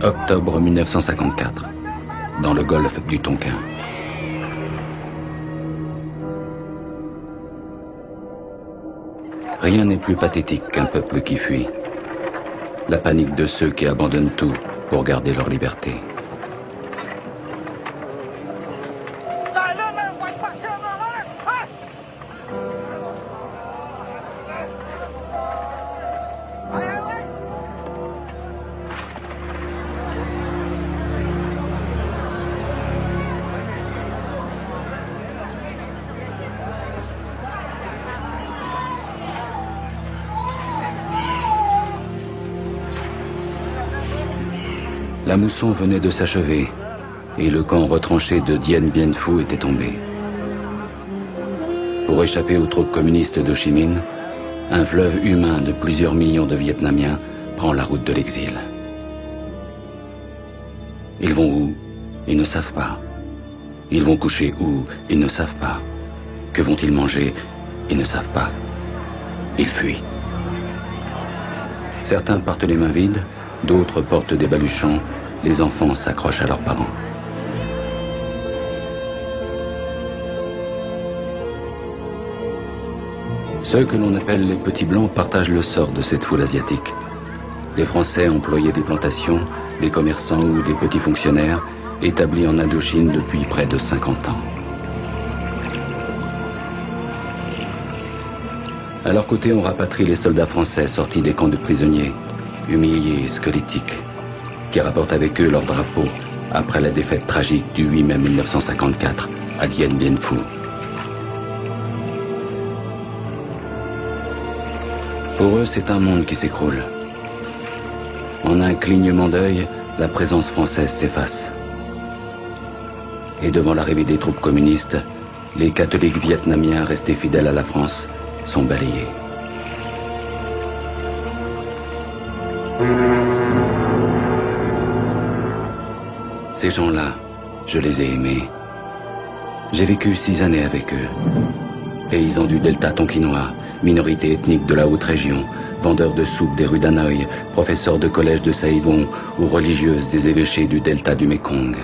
Octobre 1954, dans le golfe du Tonkin. Rien n'est plus pathétique qu'un peuple qui fuit. La panique de ceux qui abandonnent tout pour garder leur liberté. La mousson venait de s'achever et le camp retranché de Dien Bien Phu était tombé. Pour échapper aux troupes communistes d'Ho Chi Minh, un fleuve humain de plusieurs millions de Vietnamiens prend la route de l'exil. Ils vont où? Ils ne savent pas. Ils vont coucher où? Ils ne savent pas. Que vont-ils manger? Ils ne savent pas. Ils fuient. Certains partent les mains vides, d'autres portent des baluchons, les enfants s'accrochent à leurs parents. Ceux que l'on appelle les petits blancs partagent le sort de cette foule asiatique. Des Français employés des plantations, des commerçants ou des petits fonctionnaires établis en Indochine depuis près de 50 ans. À leur côté, on rapatrie les soldats français sortis des camps de prisonniers, humiliés et squelettiques, qui rapportent avec eux leur drapeau après la défaite tragique du 8 mai 1954 à Dien Bien Phu. Pour eux, c'est un monde qui s'écroule. En un clignement d'œil, la présence française s'efface. Et devant l'arrivée des troupes communistes, les catholiques vietnamiens restés fidèles à la France sont balayés. Ces gens-là, je les ai aimés. J'ai vécu 6 années avec eux. Paysans du delta tonkinois, minorité ethnique de la haute région, vendeurs de soupe des rues d'Hanoï, professeurs de collège de Saigon ou religieuses des évêchés du delta du Mekong.